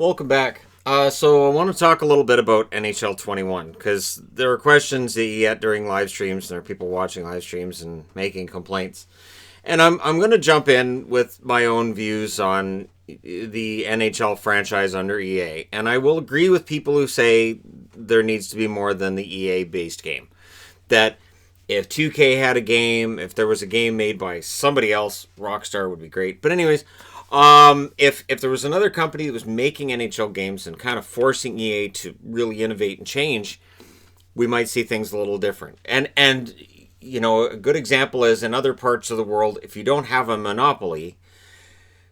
Welcome back. So I want to talk a little bit about NHL 21 because there are questions that you get during live streams, and there are people watching live streams and making complaints. And I'm going to jump in with my own views on the NHL franchise under EA. And I will agree with people who say there needs to be more than the EA based game. That if 2K had a game, if there was a game made by somebody else, Rockstar would be great. But anyways, if there was another company that was making NHL games and kind of forcing EA to really innovate and change, we might see things a little different. And you know, a good example is in other parts of the world, if you don't have a monopoly,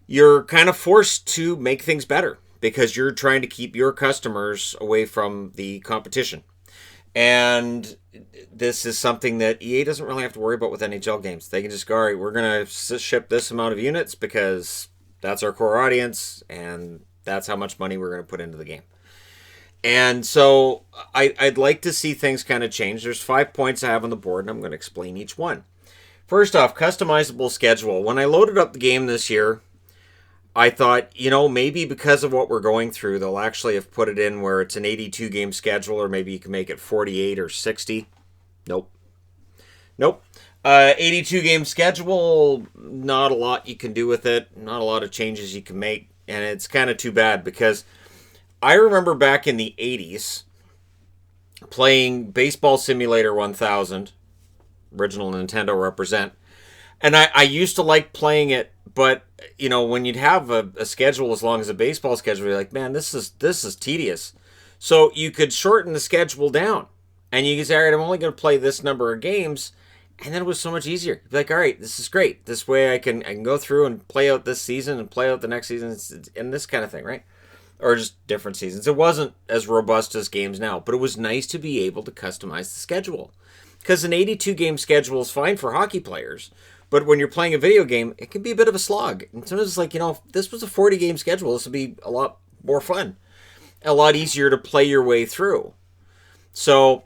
you're kind of forced to make things better because you're trying to keep your customers away from the competition. And this is something that EA doesn't really have to worry about with NHL games. They can just go, all right, we're going to ship this amount of units because that's our core audience, and that's how much money we're going to put into the game. And so I'd like to see things kind of change. There's 5 points I have on the board, and I'm going to explain each one. First off, customizable schedule. When I loaded up the game this year, I thought, you know, maybe because of what we're going through, they'll actually have put it in where it's an 82-game schedule, or maybe you can make it 48 or 60. Nope. 82-game schedule, not a lot you can do with it. Not a lot of changes you can make. And it's kind of too bad because I remember back in the 80s playing Baseball Simulator 1000, original Nintendo represent. And I used to like playing it, but, you know, when you'd have a schedule as long as a baseball schedule, you're like, man, this is tedious. So you could shorten the schedule down. And you could say, all right, I'm only going to play this number of games. And then it was so much easier. You'd be like, all right, this is great. This way I can go through and play out this season and play out the next season and this kind of thing, right? Or just different seasons. It wasn't as robust as games now, but it was nice to be able to customize the schedule. Because an 82-game schedule is fine for hockey players, but when you're playing a video game, it can be a bit of a slog. And sometimes it's like, you know, if this was a 40-game schedule, this would be a lot more fun. A lot easier to play your way through. So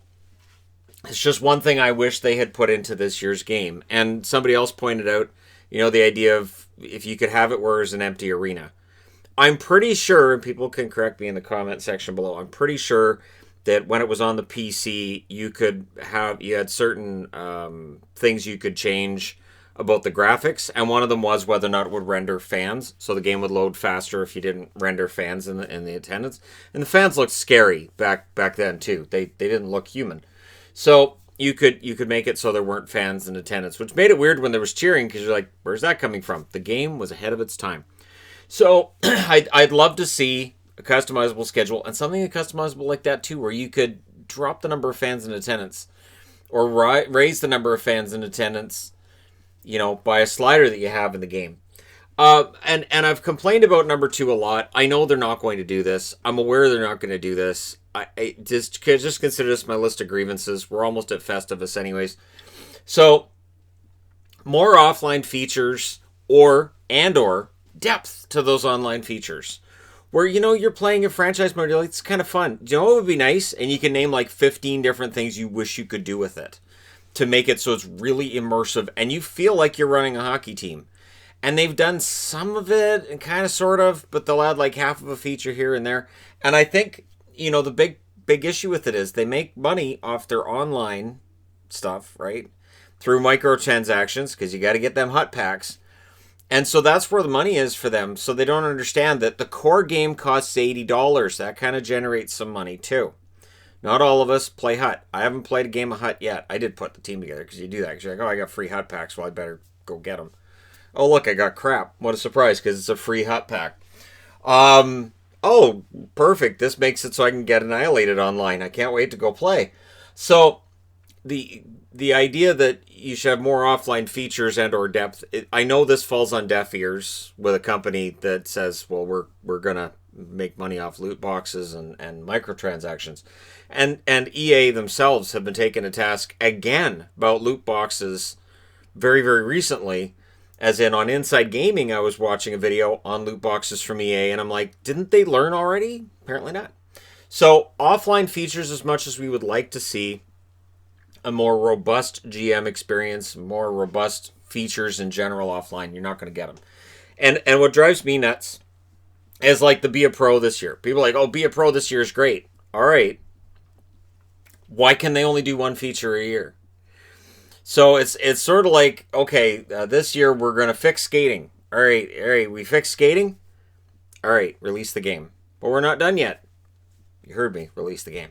it's just one thing I wish they had put into this year's game. And somebody else pointed out, you know, the idea of if you could have it where it's an empty arena. I'm pretty sure, and people can correct me in the comment section below, I'm pretty sure that when it was on the PC, you had certain things you could change about the graphics, and one of them was whether or not it would render fans, so the game would load faster if you didn't render fans in the attendance. And the fans looked scary back then too. They didn't look human. So you could make it so there weren't fans in attendance, which made it weird when there was cheering because you're like, where's that coming from? The game was ahead of its time. So I'd love to see a customizable schedule and something customizable like that too, where you could drop the number of fans in attendance or raise the number of fans in attendance, you know, by a slider that you have in the game. And I've complained about number 2 a lot. I know they're not going to do this. I'm aware they're not going to do this. I just consider this my list of grievances. We're almost at Festivus anyways. So more offline features or depth to those online features. Where, you know, you're playing a franchise mode, you're like, it's kind of fun. You know what would be nice? And you can name like 15 different things you wish you could do with it to make it so it's really immersive and you feel like you're running a hockey team. And they've done some of it and kind of sort of, but they'll add like half of a feature here and there. And I think, you know, the big issue with it is they make money off their online stuff, right? Through microtransactions, because you got to get them hut packs. And so that's where the money is for them. So they don't understand that the core game costs $80. That kind of generates some money too. Not all of us play hut. I haven't played a game of hut yet. I did put the team together because you do that. Because you're like, oh, I got free hut packs. Well, I better go get them. Oh, look, I got crap. What a surprise, because it's a free hut pack. Oh, perfect. This makes it so I can get annihilated online. I can't wait to go play. So the idea that you should have more offline features and or depth, I know this falls on deaf ears with a company that says, well, we're going to make money off loot boxes and microtransactions. And EA themselves have been taking a task again about loot boxes very, very recently. As in on Inside Gaming, I was watching a video on loot boxes from EA, and I'm like, didn't they learn already? Apparently not. So offline features, as much as we would like to see a more robust GM experience, more robust features in general offline, you're not going to get them. And what drives me nuts as like the Be a Pro this year. People are like, oh, Be a Pro this year is great. All right. Why can they only do one feature a year? So it's sort of like, okay, this year we're going to fix skating. All right, we fixed skating. All right, release the game. But we're not done yet. You heard me, release the game.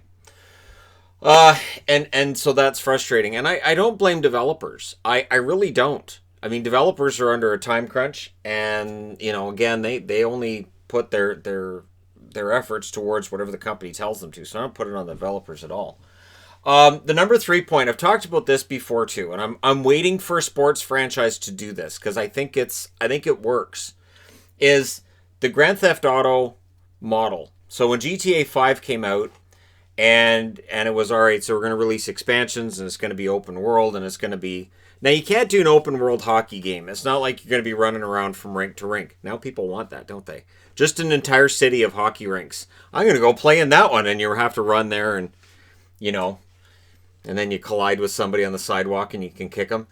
And so that's frustrating. And I don't blame developers. I really don't. I mean, developers are under a time crunch, and again, they only put their efforts towards whatever the company tells them to. So I don't put it on the developers at all. The number 3 point, I've talked about this before too, and I'm waiting for a sports franchise to do this because I think it works. Is the Grand Theft Auto model. So when GTA 5 came out, and it was all right, so we're going to release expansions, and it's going to be open world, and it's going to be... Now, you can't do an open world hockey game. It's not like you're going to be running around from rink to rink. Now people want that, don't they? Just an entire city of hockey rinks. I'm going to go play in that one, and you have to run there, and and then you collide with somebody on the sidewalk, and you can kick them.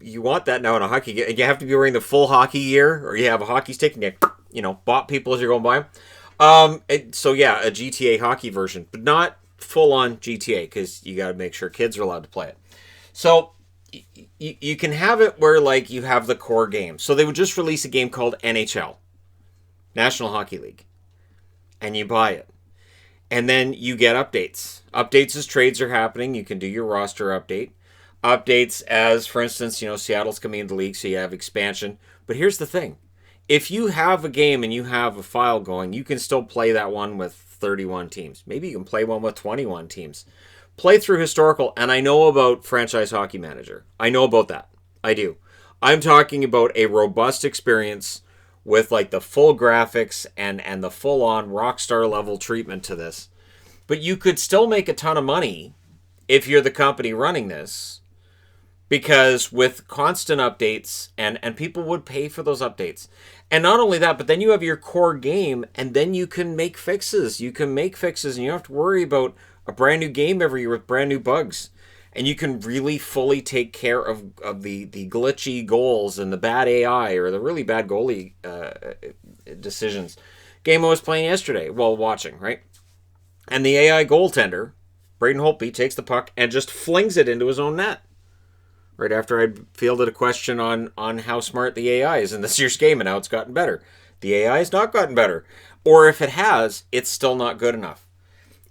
You want that now in a hockey game. You have to be wearing the full hockey gear, or you have a hockey stick, and you bop people as you're going by them. So yeah, a GTA hockey version, but not full on GTA, because you got to make sure kids are allowed to play it. So you can have it where like you have the core game. So they would just release a game called NHL, National Hockey League, and you buy it. And then you get updates. Updates as trades are happening. You can do your roster update. Updates as, for instance, Seattle's coming into the league, so you have expansion. But here's the thing. If you have a game and you have a file going, you can still play that one with 31 teams. Maybe you can play one with 21 teams. Play through historical, and I know about Franchise Hockey Manager. I know about that. I do. I'm talking about a robust experience with like the full graphics and the full-on Rockstar level treatment to this. But you could still make a ton of money if you're the company running this, because with constant updates, and people would pay for those updates. And not only that, but then you have your core game, and then you can make fixes. You can make fixes, and you don't have to worry about a brand new game every year with brand new bugs. And you can really fully take care of the glitchy goals and the bad AI or the really bad goalie decisions. Game I was playing yesterday, watching, right? And the AI goaltender, Braden Holtby, takes the puck and just flings it into his own net. Right after I fielded a question on how smart the AI is in this year's game and how it's gotten better. The AI has not gotten better. Or if it has, it's still not good enough.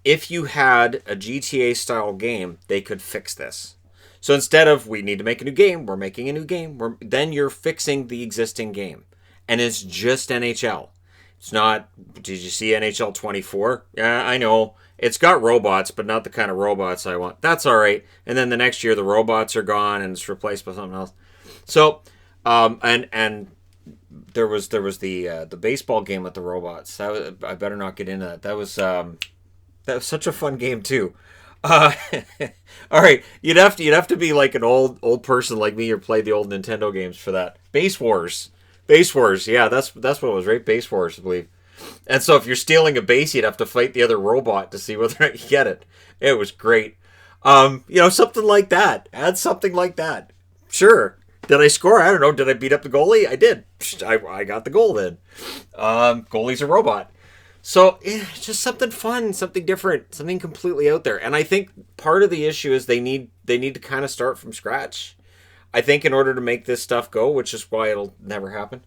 If you had a GTA-style game, they could fix this. So instead of, we need to make a new game, we're making a new game, then you're fixing the existing game. And it's just NHL. It's not, did you see NHL 24? Yeah, I know. It's got robots, but not the kind of robots I want. That's all right. And then the next year, the robots are gone, and it's replaced by something else. So, and there was the baseball game with the robots. I better not get into that. That was such a fun game too. All right, you'd have to be like an old person like me or play the old Nintendo games for that. Base Wars, yeah, that's what it was, right? Base Wars, I believe. And so if you're stealing a base, you'd have to fight the other robot to see whether or not you get it. It was great. Something like that. Add something like that. Sure. Did I score? I don't know. Did I beat up the goalie? I did. I got the goal then. Goalie's a robot. So it's just something fun, something different, something completely out there. And I think part of the issue is they need to kind of start from scratch. I think in order to make this stuff go, which is why it'll never happen.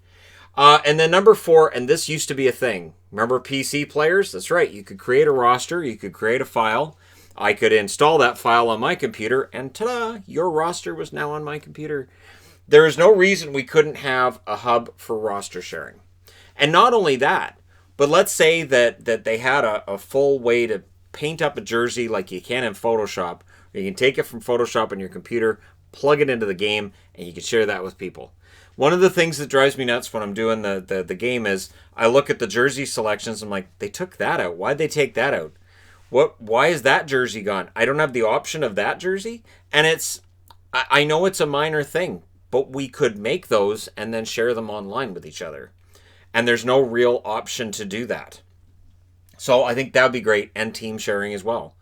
And then number 4, and this used to be a thing. Remember PC players? That's right. You could create a roster. You could create a file. I could install that file on my computer, and ta-da, your roster was now on my computer. There is no reason we couldn't have a hub for roster sharing. And not only that, but let's say that they had a full way to paint up a jersey like you can in Photoshop. You can take it from Photoshop on your computer, plug it into the game, and you can share that with people. One of the things that drives me nuts when I'm doing the game is I look at the jersey selections. I'm like, they took that out. Why'd they take that out? Why is that jersey gone? I don't have the option of that jersey. And I know it's a minor thing, but we could make those and then share them online with each other. And there's no real option to do that. So I think that would be great, and team sharing as well.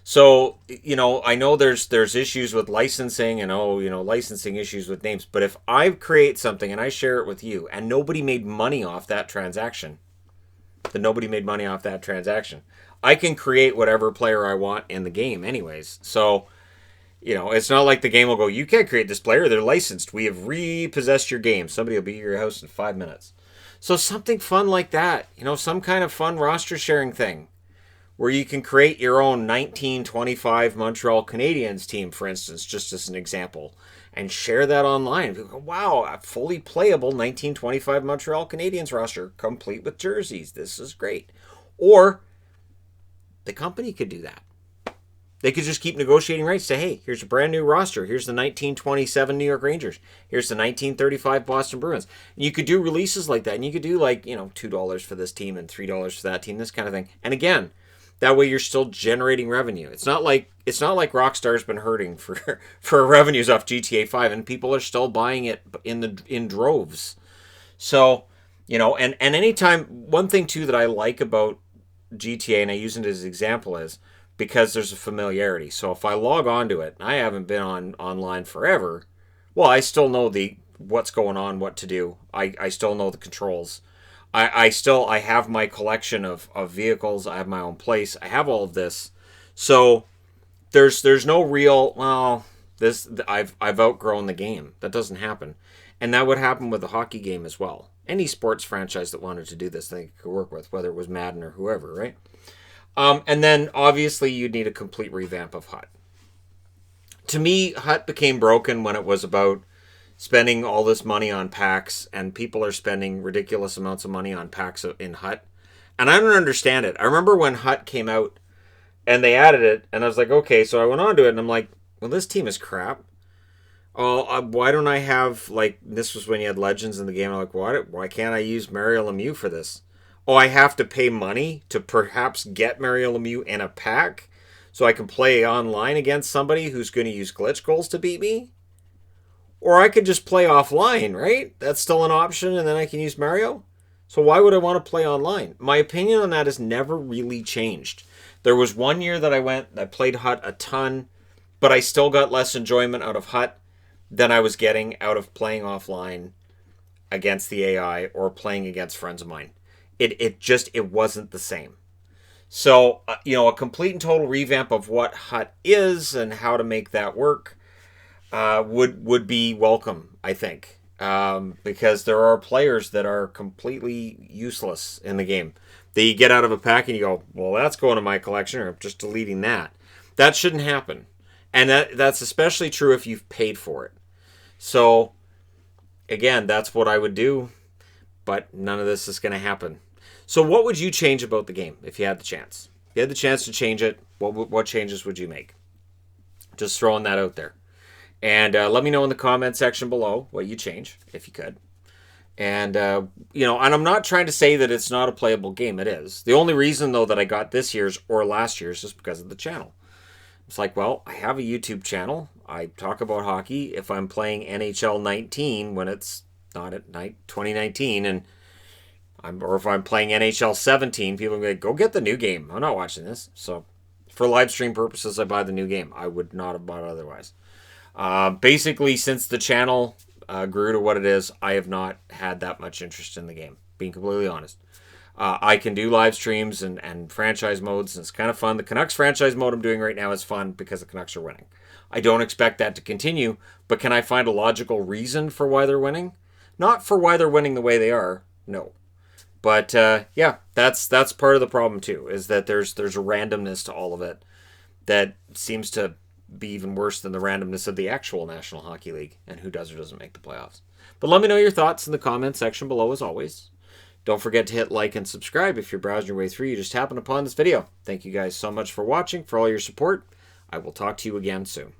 So, I know there's issues with licensing and licensing issues with names, but if I create something and I share it with you and nobody made money off that transaction, then nobody made money off that transaction. I can create whatever player I want in the game anyways. So, it's not like the game will go, you can't create this player, they're licensed. We have repossessed your game. Somebody will be at your house in 5 minutes. So something fun like that, some kind of fun roster sharing thing where you can create your own 1925 Montreal Canadiens team, for instance, just as an example, and share that online. People go, wow, a fully playable 1925 Montreal Canadiens roster, complete with jerseys. This is great. Or the company could do that. They could just keep negotiating rights. Say, hey, here's a brand new roster. Here's the 1927 New York Rangers. Here's the 1935 Boston Bruins. And you could do releases like that. And you could do $2 for this team and $3 for that team, this kind of thing. And again, that way you're still generating revenue. It's not like Rockstar's been hurting for revenues off GTA 5, and people are still buying it in droves. So, and anytime, one thing too that I like about GTA, and I use it as an example, is because there's a familiarity. So if I log on to it, and I haven't been online forever, well, I still know what's going on, what to do. I still know the controls. I have my collection of vehicles. I have my own place. I have all of this. So there's no real, I've outgrown the game. That doesn't happen. And that would happen with the hockey game as well. Any sports franchise that wanted to do this, they could work with, whether it was Madden or whoever, right? And then obviously you'd need a complete revamp of HUT. To me, HUT became broken when it was about spending all this money on packs, and people are spending ridiculous amounts of money on packs in HUT. And I don't understand it. I remember when HUT came out and they added it, and I was like, okay, so I went on to it, and I'm like, well, this team is crap. Oh, why don't I have, this was when you had legends in the game. I'm like, why can't I use Mario Lemieux for this? Oh, I have to pay money to perhaps get Mario Lemieux in a pack so I can play online against somebody who's going to use glitch goals to beat me? Or I could just play offline, right? That's still an option, and then I can use Mario. So why would I want to play online? My opinion on that has never really changed. There was one year that I played HUT a ton, but I still got less enjoyment out of HUT than I was getting out of playing offline against the AI or playing against friends of mine. It wasn't the same. So, a complete and total revamp of what HUT is and how to make that work would be welcome, I think, because there are players that are completely useless in the game. They get out of a pack and you go, well, that's going to my collection, or I'm just deleting that. That shouldn't happen. And that's especially true if you've paid for it. So, again, that's what I would do, but none of this is going to happen. So what would you change about the game if you had the chance? If you had the chance to change it, what changes would you make? Just throwing that out there. And let me know in the comment section below what you change, if you could. And, and I'm not trying to say that it's not a playable game. It is. The only reason, though, that I got this year's or last year's is because of the channel. It's like, well, I have a YouTube channel. I talk about hockey. If I'm playing NHL 19 when it's not at night 2019, or if I'm playing NHL 17, people are like, go get the new game. I'm not watching this. So for live stream purposes, I buy the new game. I would not have bought it otherwise. Basically, since the channel grew to what it is, I have not had that much interest in the game, being completely honest. I can do live streams and franchise modes, and it's kind of fun. The Canucks franchise mode I'm doing right now is fun because the Canucks are winning. I don't expect that to continue, but can I find a logical reason for why they're winning? Not for why they're winning the way they are, no. But yeah, that's part of the problem too, is that there's a randomness to all of it that seems to be even worse than the randomness of the actual National Hockey League and who does or doesn't make the playoffs. But let me know your thoughts in the comment section below as always. Don't forget to hit like and subscribe if you're browsing your way through. You just happened upon this video. Thank you guys so much for watching, for all your support. I will talk to you again soon.